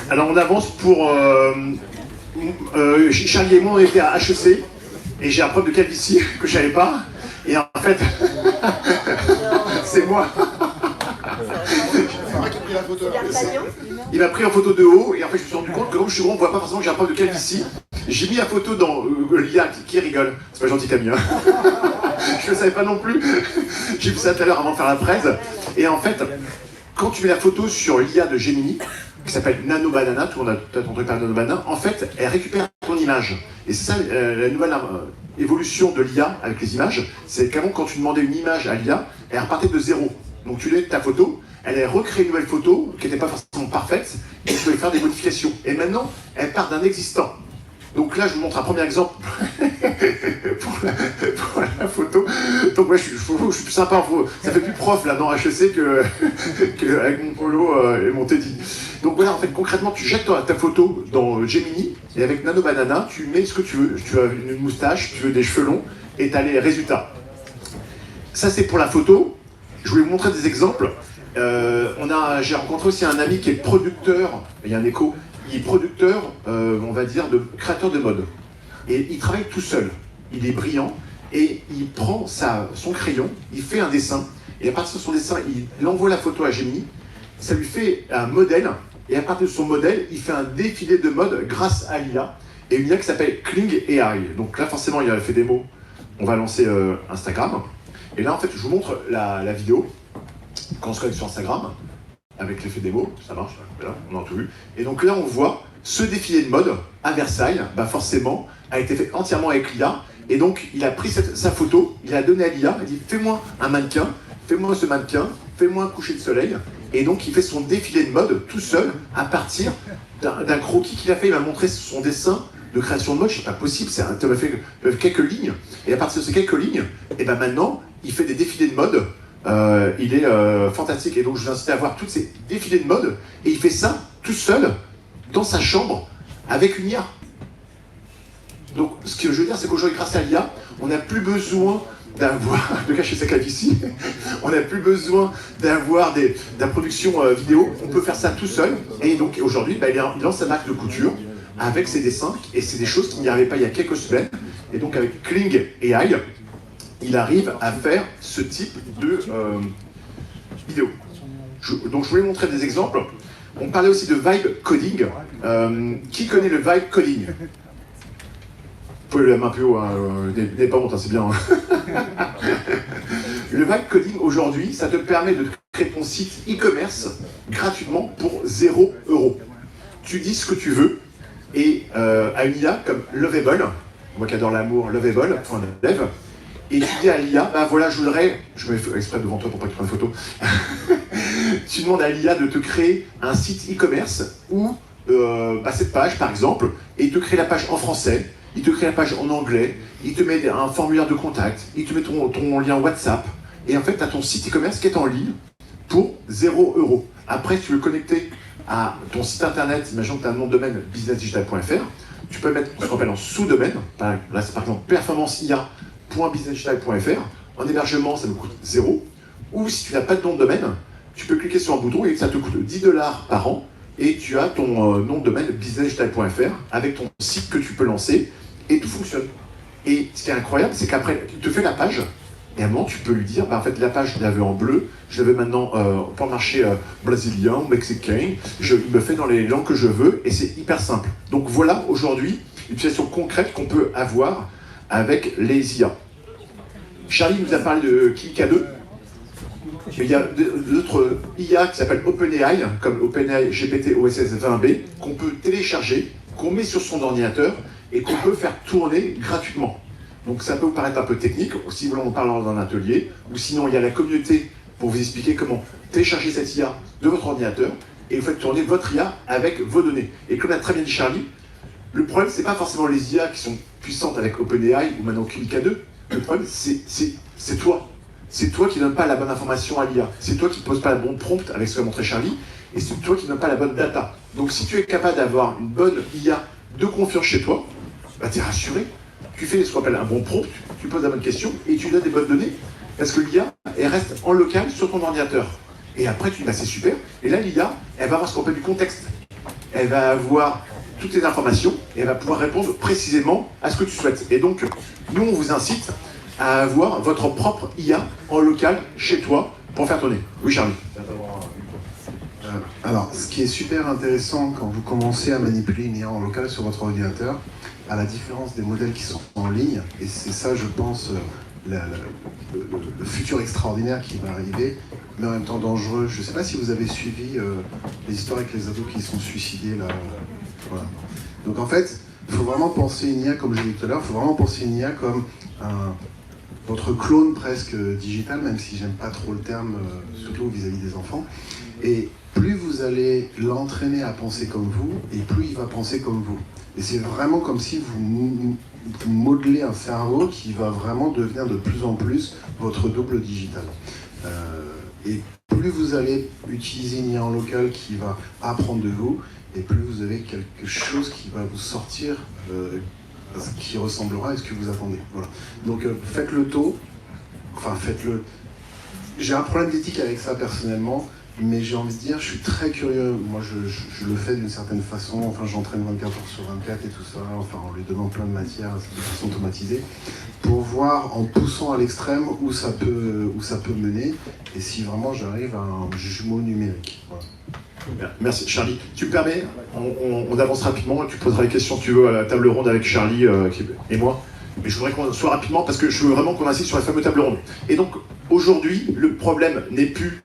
Alors on avance pour... Charlie et moi on était à HEC et j'ai un problème de calvitie que je savais pas. Et en fait, c'est moi. Il m'a pris en photo de haut et en fait je me suis rendu compte que comme je suis grand, on ne voit pas forcément que j'ai un problème de calvitie. J'ai mis la photo dans l'IA qui rigole. C'est pas gentil Camille. Je ne le savais pas non plus. J'ai vu ça tout à l'heure avant de faire la fraise. Et en fait, quand tu mets la photo sur l'IA de Gemini, qui s'appelle Nano Banana, tout le monde a peut-être entendu parler de Nano Banana, en fait, elle récupère ton image. Et c'est ça la nouvelle évolution de l'IA avec les images, c'est qu'avant, quand tu demandais une image à l'IA, elle repartait de zéro. Donc tu mets ta photo, elle a recréé une nouvelle photo qui n'était pas forcément parfaite, et tu pouvais faire des modifications. Et maintenant, elle part d'un existant. Donc là, je vous montre un premier exemple pour la photo. Donc moi, je suis plus sympa. Ça fait plus prof là dans HEC qu'avec mon polo et mon teddy. Donc voilà, en fait, concrètement, tu jettes ta photo dans Gemini et avec Nano Banana, tu mets ce que tu veux. Tu as une moustache, tu veux des cheveux longs et tu as les résultats. Ça, c'est pour la photo. Je voulais vous montrer des exemples. J'ai rencontré aussi un ami qui est producteur. Il y a un écho. Il est producteur, on va dire, créateur de mode. Et il travaille tout seul. Il est brillant et il prend son crayon, il fait un dessin. Et à partir de son dessin, il envoie la photo à Gemini. Ça lui fait un modèle. Et à partir de son modèle, il fait un défilé de mode grâce à l'IA. Et une IA qui s'appelle Kling AI. Donc là, forcément, il a fait des mots. On va lancer Instagram. Et là, en fait, je vous montre la vidéo. Quand on se connecte sur Instagram, avec l'effet démo, ça marche, là, on a tout vu. Et donc là, on voit ce défilé de mode à Versailles, forcément, a été fait entièrement avec l'IA. Et donc, il a pris sa photo, il a donné à l'IA, il dit « Fais-moi un mannequin, fais-moi ce mannequin, fais-moi un coucher de soleil ». Et donc, il fait son défilé de mode tout seul, à partir d'un croquis qu'il a fait. Il m'a montré son dessin de création de mode. C'est pas possible, il m'a fait quelques lignes. Et à partir de ces quelques lignes, et maintenant, il fait des défilés de mode. Il est fantastique et donc je vous incite à voir tous ces défilés de mode et il fait ça tout seul dans sa chambre avec une IA. Donc ce que je veux dire c'est qu'aujourd'hui grâce à l'IA on n'a plus besoin de cacher sa calvitie, on n'a plus besoin d'avoir de la production vidéo, on peut faire ça tout seul et donc aujourd'hui il lance sa marque de couture avec ses dessins et c'est des choses qu'il n'y arrivait pas il y a quelques semaines et donc avec Kling AI il arrive à faire ce type de vidéo. Donc je voulais montrer des exemples. On parlait aussi de vibe coding. Qui connaît le vibe coding? Vous pouvez le mettre un peu haut, n'est pas honte, c'est bien. Le vibe coding aujourd'hui, ça te permet de créer ton site e-commerce gratuitement pour 0 €. Tu dis ce que tu veux et à une IA comme Lovable, moi qui adore l'amour, Lovable, .dev, et tu dis à l'IA, voilà, je mets exprès devant toi pour pas que tu prennes photo. Tu demandes à l'IA de te créer un site e-commerce où cette page, par exemple, et il te crée la page en français, il te crée la page en anglais, il te met un formulaire de contact, il te met ton lien WhatsApp, et en fait, tu as ton site e-commerce qui est en ligne pour 0 €. Après, si tu veux connecter à ton site internet, imaginons que tu as un nom de domaine businessdigital.fr, tu peux mettre ce qu'on appelle en sous-domaine, là c'est par exemple performanceia.businessdigital.fr, en hébergement ça nous coûte 0, ou si tu n'as pas de nom de domaine, tu peux cliquer sur un bouton et ça te coûte 10 $ par an, et tu as ton nom de domaine businessdigital.fr avec ton site que tu peux lancer, et tout fonctionne. Et ce qui est incroyable, c'est qu'après, tu te fais la page, et à un moment, tu peux lui dire, en fait, la page, je l'avais en bleu, je l'avais maintenant pour le marché brésilien ou mexicain, je me fais dans les langues que je veux, et c'est hyper simple. Donc voilà, aujourd'hui, une utilisation concrète qu'on peut avoir avec les IA. Charlie nous a parlé de KK2. Il y a d'autres IA qui s'appellent OpenAI, comme OpenAI GPT OSS 20B, qu'on peut télécharger, qu'on met sur son ordinateur et qu'on peut faire tourner gratuitement. Donc ça peut vous paraître un peu technique, si vous voulez en parler dans un atelier, ou sinon il y a la communauté pour vous expliquer comment télécharger cette IA de votre ordinateur et vous faites tourner votre IA avec vos données. Et comme l'a très bien dit Charlie, le problème c'est pas forcément les IA qui sont puissantes avec OpenAI ou maintenant KK2, le problème c'est toi. C'est toi qui ne donne pas la bonne information à l'IA. C'est toi qui ne poses pas la bonne prompt avec ce qu'a montré Charlie. Et c'est toi qui ne donne pas la bonne data. Donc si tu es capable d'avoir une bonne IA de confiance chez toi, tu es rassuré. Tu fais ce qu'on appelle un bon prompt, tu poses la bonne question et tu donnes des bonnes données. Parce que l'IA, elle reste en local sur ton ordinateur. Et après, tu dis, bah, c'est super. Et là, l'IA, elle va avoir ce qu'on appelle du contexte. Elle va avoir toutes les informations et elle va pouvoir répondre précisément à ce que tu souhaites. Et donc, nous, on vous incite à avoir votre propre IA en local, chez toi, pour faire tourner. Oui, Charlie. Alors, ce qui est super intéressant quand vous commencez à manipuler une IA en local sur votre ordinateur, à la différence des modèles qui sont en ligne, et c'est ça, je pense, le futur extraordinaire qui va arriver, mais en même temps dangereux. Je ne sais pas si vous avez suivi les histoires avec les ados qui sont suicidés, là. Voilà. Donc en fait, il faut vraiment penser une IA, comme je l'ai dit tout à l'heure, il faut vraiment penser une IA comme votre clone presque digital, même si j'aime pas trop le terme, surtout vis-à-vis des enfants. Et plus vous allez l'entraîner à penser comme vous, et plus il va penser comme vous. Et c'est vraiment comme si vous modelez un cerveau qui va vraiment devenir de plus en plus votre double digital. Et plus vous allez utiliser une IA en local qui va apprendre de vous, et plus vous avez quelque chose qui va vous sortir, qui ressemblera à ce que vous attendez. Voilà. Donc faites-le tôt, enfin faites-le. J'ai un problème d'éthique avec ça personnellement, mais j'ai envie de dire, je suis très curieux. Moi, je le fais d'une certaine façon. Enfin, j'entraîne 24 heures sur 24 et tout ça. Enfin, en lui donnant plein de matières de façon automatisée, pour voir en poussant à l'extrême où ça peut mener, et si vraiment j'arrive à un jumeau numérique. Voilà. Merci. Charlie, tu me permets, on avance rapidement, tu poseras les questions que tu veux à la table ronde avec Charlie et moi. Mais je voudrais qu'on soit rapidement parce que je veux vraiment qu'on insiste sur la fameuse table ronde. Et donc, aujourd'hui, le problème n'est plus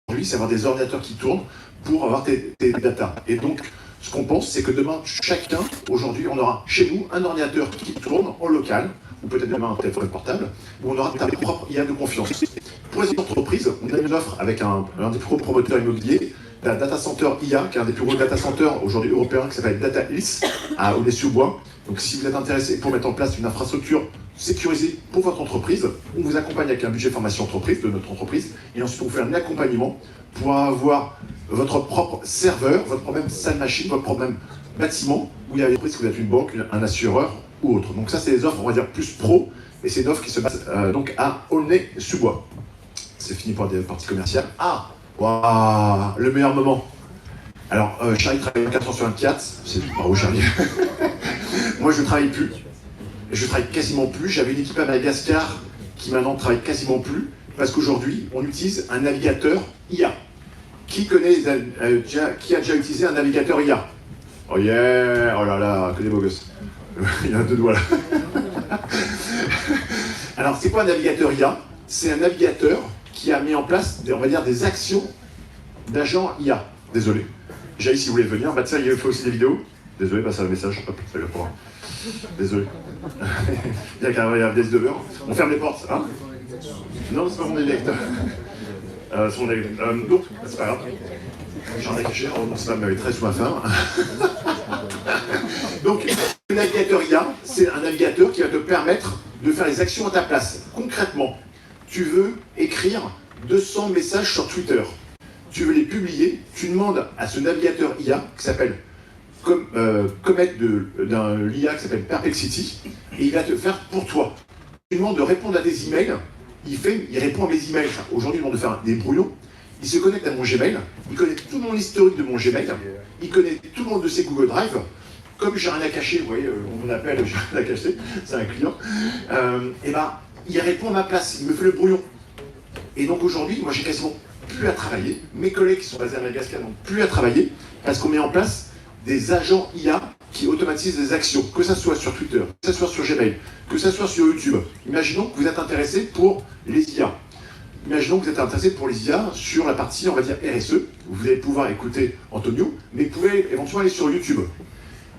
aujourd'hui, c'est avoir des ordinateurs qui tournent pour avoir tes datas. Et donc, ce qu'on pense, c'est que demain, chacun, aujourd'hui, on aura chez nous un ordinateur qui tourne en local, ou peut-être demain un téléphone portable, où on aura ta propre IA de confiance. Pour les entreprises, on a une offre avec un des plus gros promoteurs immobiliers, d'un data center IA, qui est un des plus gros data centers aujourd'hui européens, qui s'appelle Data Hills, à Aulnay-sous-Bois. Donc si vous êtes intéressé pour mettre en place une infrastructure sécurisée pour votre entreprise, on vous accompagne avec un budget formation entreprise de notre entreprise, et ensuite on vous fait un accompagnement pour avoir votre propre serveur, votre propre même salle machine, votre propre même bâtiment, où il y a des entreprises, que vous êtes une banque, un assureur ou autre. Donc ça, c'est des offres, on va dire, plus pro, et c'est une offre qui se base donc à Aulnay-sous-Bois. C'est fini pour des parties commerciales. Ah, waouh, le meilleur moment. Alors, Charlie travaille 24 heures sur 24, c'est bravo Charlie. Moi, je ne travaille plus. Je travaille quasiment plus. J'avais une équipe à Madagascar qui maintenant ne travaille quasiment plus, parce qu'aujourd'hui, on utilise un navigateur IA. Qui a déjà utilisé un navigateur IA? Oh yeah, oh là là, que des beaux gosses. Il y a deux doigts là. Alors, c'est quoi un navigateur IA? C'est un navigateur qui a mis en place, on va dire, des actions d'agents IA. Désolé. Jaï, si vous voulez venir, bah ça, il fait aussi des vidéos. Désolé, passe le message. Hop, ça va pas. Désolé. Il y a qu'un des deveurs. On ferme les portes, hein? Non, c'est pas mon élect. C'est mon élect. Donc, c'est pas grave. J'en ai caché. Oh non, c'est pas ma maîtresse ou ma femme. Donc, le navigateur IA, c'est un navigateur qui va te permettre de faire les actions à ta place. Concrètement, tu veux écrire 200 messages sur Twitter. Tu veux les publier, tu demandes à ce navigateur IA qui s'appelle Comet d'un l'IA qui s'appelle Perplexity, et il va te faire pour toi. Tu demandes de répondre à des emails, il répond à mes emails. Aujourd'hui, il demande de faire des brouillons. Il se connecte à mon Gmail, il connaît tout mon historique de mon Gmail, il connaît tout le monde de ses Google Drive. Comme j'ai rien à cacher, vous voyez, on m'appelle, j'ai rien à cacher, c'est un client, et ben, il répond à ma place, il me fait le brouillon. Et donc aujourd'hui, moi j'ai quasiment plus à travailler, mes collègues qui sont basés à Madagascar n'ont plus à travailler, parce qu'on met en place des agents IA qui automatisent des actions, que ça soit sur Twitter, que ça soit sur Gmail, que ça soit sur YouTube. Imaginons que vous êtes intéressé pour les IA. Imaginons que vous êtes intéressé pour les IA sur la partie, on va dire, RSE. Vous allez pouvoir écouter Antonio, mais vous pouvez éventuellement aller sur YouTube.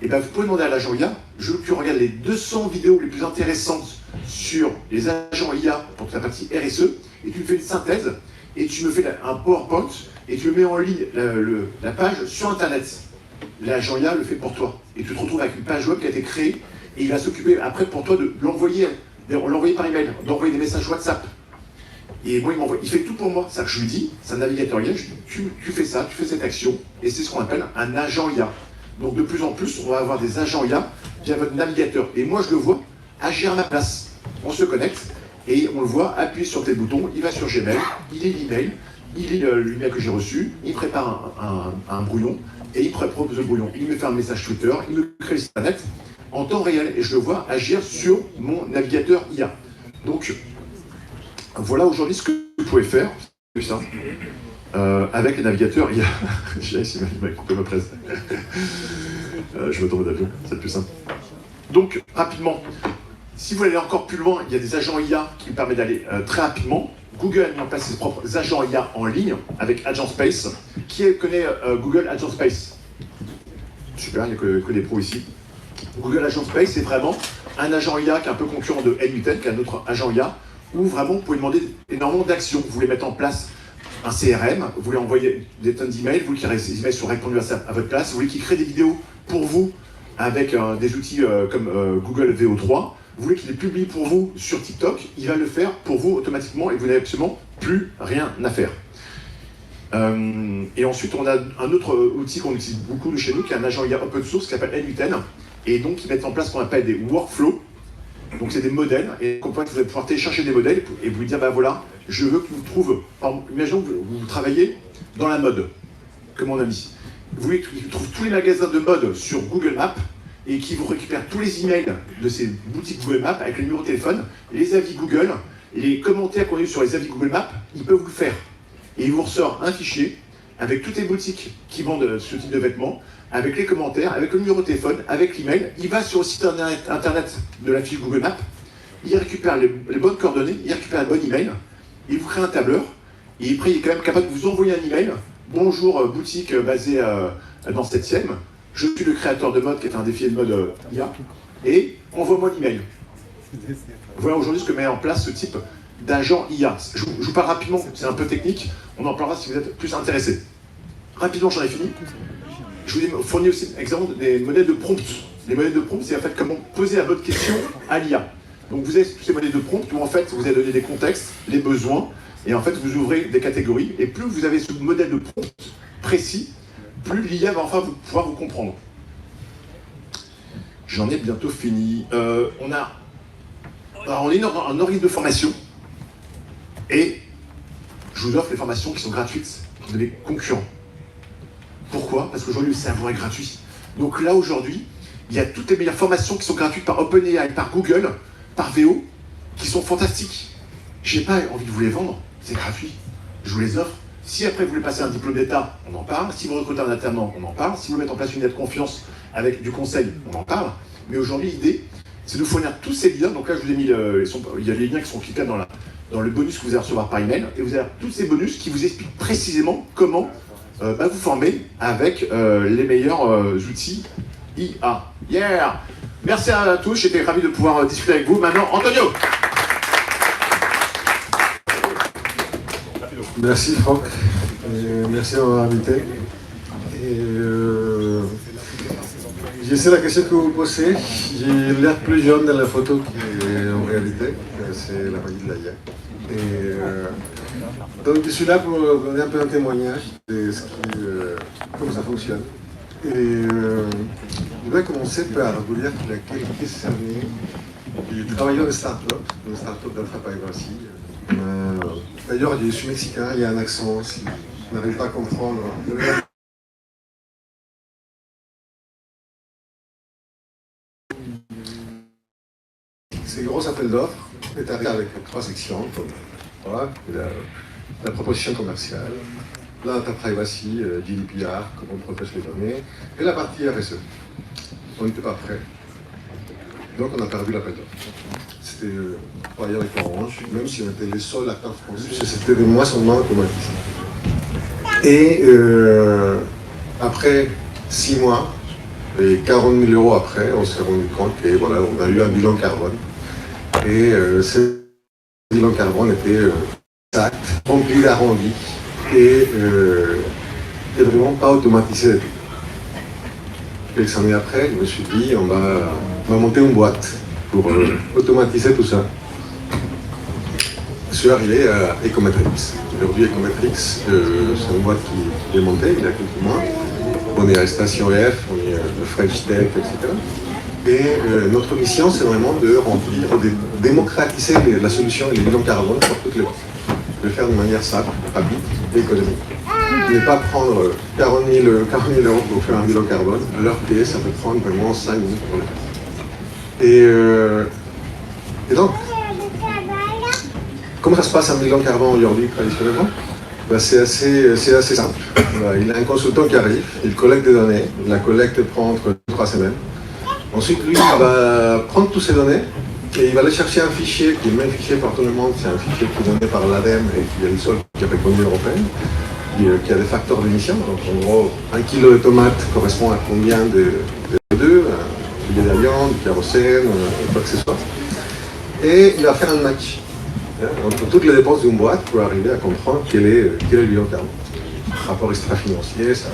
Et bien, vous pouvez demander à l'agent IA, je veux que tu regardes les 200 vidéos les plus intéressantes sur les agents IA pour la partie RSE, et tu me fais une synthèse, et tu me fais un PowerPoint, et tu me mets en ligne la page sur Internet. L'agent IA le fait pour toi. Et tu te retrouves avec une page web qui a été créée, et il va s'occuper après pour toi de l'envoyer par email, d'envoyer des messages WhatsApp. Et moi, il fait tout pour moi. Ça que je lui dis, c'est un navigateur IA, je dis, tu fais ça, tu fais cette action, et c'est ce qu'on appelle un agent IA. Donc de plus en plus, on va avoir des agents IA via votre navigateur. Et moi, je le vois agir à ma place. On se connecte et on le voit appuyer sur tel bouton, il va sur Gmail, il lit l'email, il lit l'email que j'ai reçu, il prépare un brouillon et il propose le brouillon. Il me fait un message Twitter, il me crée le site internet en temps réel et je le vois agir sur mon navigateur IA. Donc voilà aujourd'hui ce que vous pouvez faire. C'est ça. Avec les navigateurs IA. J'ai essayé de couper ma presse. Je me tombe d'avion, c'est le plus simple. Donc, rapidement, si vous voulez aller encore plus loin, il y a des agents IA qui vous permettent d'aller très rapidement. Google a mis en place ses propres agents IA en ligne avec Agent Space. Qui connaît Google Agent Space? Super, il n'y a que des pros ici. Google Agent Space, c'est vraiment un agent IA qui est un peu concurrent de NUTEN, qui est un autre agent IA, où vraiment vous pouvez demander énormément d'actions. Vous voulez mettre en place un CRM, vous voulez envoyer des tonnes d'emails, vous voulez que ces emails soient répondus à votre place, vous voulez qu'il crée des vidéos pour vous avec des outils comme Google VO3, vous voulez qu'il les publie pour vous sur TikTok, il va le faire pour vous automatiquement et vous n'avez absolument plus rien à faire. Et ensuite, on a un autre outil qu'on utilise beaucoup de chez nous, qui est un agent IA open source qui s'appelle NUTEN, et donc qui met en place ce qu'on appelle des workflows. Donc c'est des modèles, et vous allez pouvoir télécharger des modèles et vous lui dire, bah voilà, je veux que vous trouve, imaginons que vous travaillez dans la mode, comme on a mis. Vous voulez qu'il trouve tous les magasins de mode sur Google Maps et qu'il vous récupère tous les emails de ces boutiques Google Maps avec le numéro de téléphone, les avis Google, et les commentaires qu'on a eu sur les avis Google Maps, il peut vous le faire. Et il vous ressort un fichier avec toutes les boutiques qui vendent ce type de vêtements, avec les commentaires, avec le numéro de téléphone, avec l'email. Il va sur le site internet de la fiche Google Maps, il récupère les bonnes coordonnées, il récupère un bon email, il vous crée un tableur, et après il est quand même capable de vous envoyer un email. Bonjour, boutique basée dans 7e, je suis le créateur de mode qui est un défi de mode IA, et envoie-moi l'email. Voilà aujourd'hui ce que met en place ce type d'agent IA. Je vous parle rapidement, c'est un peu technique, on en parlera si vous êtes plus intéressés. Rapidement, j'en ai fini. Je vous ai fourni aussi l'exemple des modèles de prompt. Les modèles de prompt, c'est en fait comment poser la bonne question à l'IA. Donc vous avez tous ces modèles de prompt où en fait vous avez donné des contextes, les besoins, et en fait vous ouvrez des catégories, et plus vous avez ce modèle de prompt précis, plus l'IA va enfin pouvoir vous comprendre. J'en ai bientôt fini. On est un organisme de formation, et je vous offre les formations qui sont gratuites pour des concurrents. Pourquoi? Parce qu'aujourd'hui, le savoir est gratuit. Donc là, aujourd'hui, il y a toutes les meilleures formations qui sont gratuites par OpenAI, par Google, par VO, qui sont fantastiques. Je n'ai pas envie de vous les vendre, c'est gratuit. Je vous les offre. Si après vous voulez passer un diplôme d'État, on en parle. Si vous recrutez un alternant, on en parle. Si vous mettez en place une aide de confiance avec du conseil, on en parle. Mais aujourd'hui, l'idée, c'est de vous fournir tous ces liens. Donc là, je vous ai mis, il y a les liens qui sont cliquables dans le bonus que vous allez recevoir par email. Et vous avez tous ces bonus qui vous expliquent précisément comment vous former avec les meilleurs outils IA. Yeah! Merci à tous, j'étais ravi de pouvoir discuter avec vous. Maintenant, Antonio! Merci Franck, merci d'avoir invité. Je sais la question que vous posez, j'ai l'air plus jeune dans la photo qu'en réalité, c'est la magie de la IA. Donc je suis là pour donner un peu un témoignage de comment ça fonctionne. Je vais commencer par vous dire qu'il y a quelques années, j'ai travaillé dans une start-up d'Alpha Privacy. D'ailleurs, je suis mexicain, il y a un accent, si vous n'arrivez pas à comprendre. Ces gros appels d'offres est arrivé avec 3 sections. Voilà, la proposition commerciale, la data privacy, GDPR, comment on protège les données, et la partie RSE. On n'était pas prêt. Donc on a perdu l'appel d'offres. C'était ailleurs avec Orange, même si on était les seuls acteurs français, c'était de moins en moins automatisé. Et après 6 mois, et 40 000 euros après, on s'est rendu compte que voilà, on a eu un bilan carbone. Et ce bilan carbone était exact, rempli d'arrondi et vraiment pas automatisé du tout. Quelques années après, je me suis dit, on va monter une boîte pour automatiser tout ça. Je suis arrivé à Ecometrics. Aujourd'hui, Ecometrics, c'est une boîte qui est montée il y a quelques mois. On est à la station EF, on est le French Tech, etc. Et notre mission, c'est vraiment de remplir, de démocratiser la solution et les bilans carbone pour toutes les boîtes. De le faire de manière simple, rapide et économique. Ne pas prendre 40 000 euros pour faire un bilan carbone, alors que ça peut prendre vraiment 5 minutes pour le faire. Et donc, comment ça se passe un bilan carbone aujourd'hui traditionnellement? C'est assez simple. Il y a un consultant qui arrive, il collecte des données, la collecte prend entre 3 semaines. Ensuite, lui, il va prendre toutes ces données et il va aller chercher un fichier qui est le même fichier par tout le monde, c'est un fichier qui est donné par l'ADEME et qui est le seul qui est reconnu européen, qui a des facteurs d'émission. Donc en gros, 1 kilo de tomates correspond à combien de CO2, un filet de viande, de kérosène, quoi que ce soit. Et il va faire un match entre toutes les dépenses d'une boîte pour arriver à comprendre quel est le bilan carbone. Rapport extra-financier, ça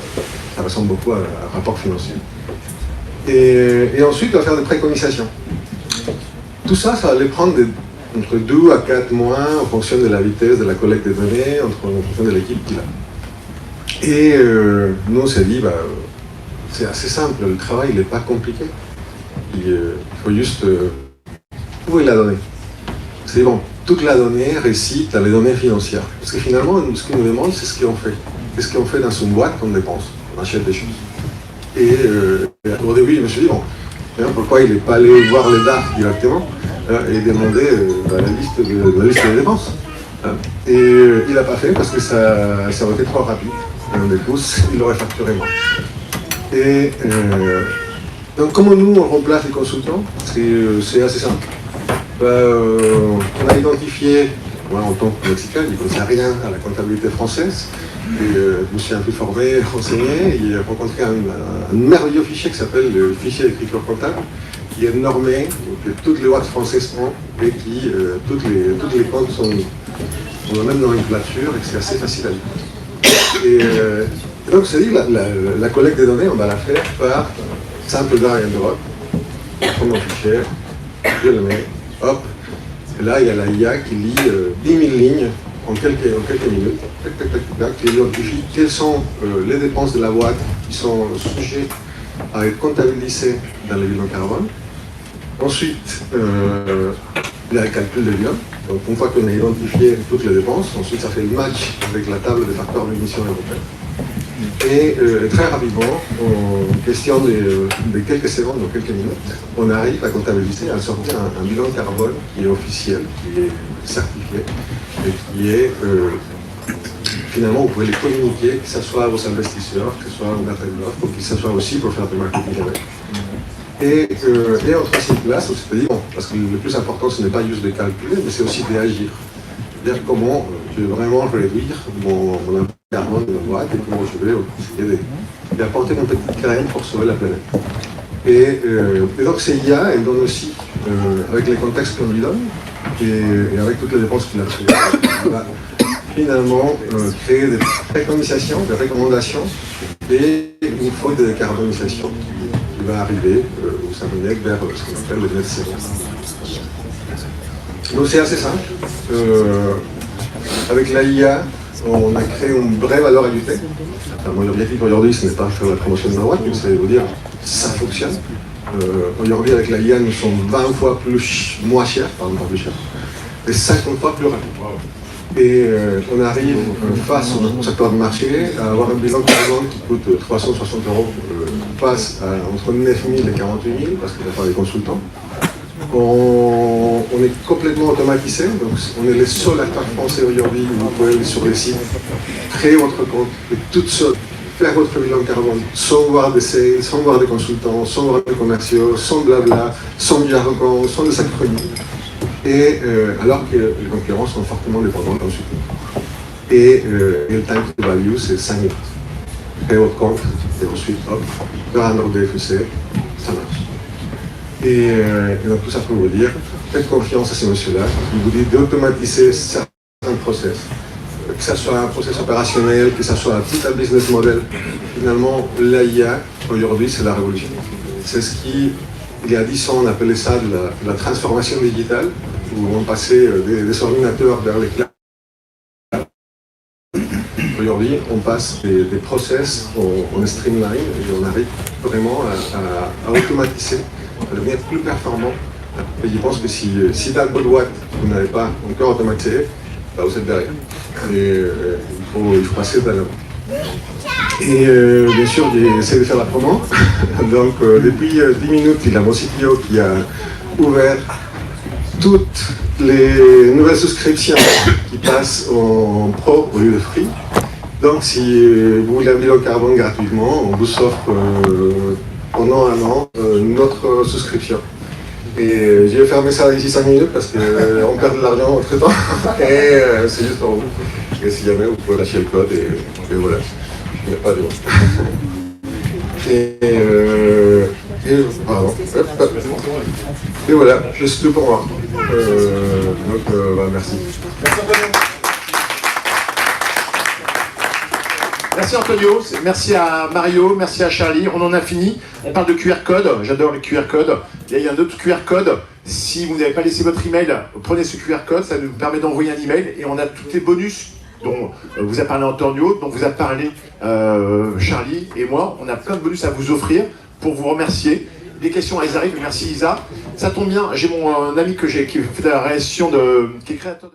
ressemble beaucoup à un rapport financier. Et ensuite, il va faire des préconisations. Tout ça, ça va aller prendre entre 2 à 4 mois en fonction de la vitesse de la collecte des données, en fonction de l'équipe qu'il a. Et nous, on s'est dit, c'est assez simple, le travail n'est pas compliqué. Il faut juste trouver la donnée. C'est bon, toute la donnée récite les données financières. Parce que finalement, ce qu'ils nous demandent, c'est ce qu'on fait. Qu'est-ce qu'on fait dans une boîte qu'on dépense? On achète des choses. Et au début, je me suis dit, pourquoi il n'est pas allé voir les DAF directement et demander la liste des dépenses. Et il n'a pas fait parce que ça aurait été trop rapide. Et du coup, il aurait facturé moins. Et donc, comment nous, on remplace les consultants? C'est assez simple. On a identifié, moi en tant que Mexicain, je ne connaissais rien à la comptabilité française. Et, je me suis un peu formé, renseigné, et j'ai rencontré un merveilleux fichier qui s'appelle le fichier d'écriture comptable, qui est normé, que toutes les boîtes françaises ont, et qui, toutes les comptes sont la même nomenclature, et que c'est assez facile à lire. Et donc, c'est dit, la collecte des données, on va la faire par simple drag and drop. Je prends mon fichier, je le mets, hop, et là, il y a la IA qui lit 10 000 lignes en quelques minutes, qui identifie quelles sont les dépenses de la boîte qui sont sujets à être comptabilisées dans le bilan carbone. Ensuite, il y a le calcul de bilan. Donc, une fois qu'on a identifié toutes les dépenses, ensuite ça fait le match avec la table des facteurs d'émission européenne. Et très rapidement, en question de quelques secondes ou quelques minutes, on arrive à comptabiliser, à sortir un bilan carbone qui est officiel, qui est certifié, et qui est, finalement, vous pouvez les communiquer, que ce soit à vos investisseurs, que ce soit au appel d'offres, ou que ce soit aussi pour faire du marketing avec. Et en troisième place, on s'est dit, parce que le plus important, ce n'est pas juste de calculer, mais c'est aussi d'agir. C'est-à-dire comment je vais vraiment réduire mon impact carbone de ma boîte et comment je vais essayer d'apporter mon petit grain pour sauver la planète. Et donc ces IA, elles donnent aussi, avec les contextes qu'on lui donne, et avec toutes les dépenses qu'il a créées, on va finalement créer des préconisations, des recommandations et une feuille de décarbonisation qui va arriver au Saint-Domingue vers ce qu'on appelle le net zéro. Donc c'est assez simple. Avec l'AIA, on a créé une vraie valeur ajoutée. Mon objectif aujourd'hui, ce n'est pas faire la promotion de ma boîte, mais c'est de vous dire ça fonctionne. Aujourd'hui, avec l'AIA, nous sommes 20 fois moins chers, pardon, pas plus chers, et 50 fois plus rapides. Et on arrive face au secteur de marché à avoir un bilan carbone qui coûte 360 € face à entre 9 000 et 48 000 parce qu'il n'y a pas des consultants. On est complètement automatisé, donc on est les seuls acteurs français aujourd'hui où vous pouvez aller sur les sites, créer votre compte et toute seule faire votre bilan carbone sans voir des sales, sans voir des consultants, sans voir des commerciaux, sans blabla, sans jargon, sans des acronymes. Et alors que les concurrents sont fortement dépendants ensuite. Et le time to value, c'est 5 minutes. Créez votre compte, et ensuite, hop, faire un ordre DFC, ça marche. Et donc tout ça pour vous dire, faites confiance à ces messieurs-là, qui vous disent d'automatiser certains process. Que ce soit un process opérationnel, que ce soit un petit business model. Finalement, l'AIA, aujourd'hui, c'est la révolution. C'est ce qui, il y a 10 ans, on appelait ça de la transformation digitale, où on passait des ordinateurs vers les clouds. Aujourd'hui, on passe des process, on streamline et on arrive vraiment à automatiser, à devenir plus performant. Et je pense que si dans le boîte vous n'avez pas encore automatisé, bah vous êtes derrière. Et il faut passer de l'avant. Et bien sûr, j'essaie de faire la promo. Donc depuis 10 minutes, il y a mon CTO qui a ouvert toutes les nouvelles souscriptions qui passent en pro au lieu de free. Donc si vous voulez un bilan carbone gratuitement, on vous offre pendant un an notre souscription. Et je vais fermer ça d'ici 5 minutes parce qu'on perd de l'argent entre temps. Et c'est juste pour vous. Et si jamais vous pouvez lâcher le code et voilà. Il n'y a pas de pardon. Et voilà, c'est tout pour moi. Merci. Merci Antonio, merci à Mario, merci à Charlie, on en a fini. On parle de QR code, j'adore les QR codes. Il y a un autre QR code, si vous n'avez pas laissé votre email, prenez ce QR code, ça nous permet d'envoyer un email et on a tous les bonus dont vous a parlé Antonio, dont vous a parlé Charlie et moi. On a plein de bonus à vous offrir pour vous remercier. Des questions, elles arrivent, merci Isa. Ça tombe bien, j'ai mon ami qui fait la réalisation qui est créateur de...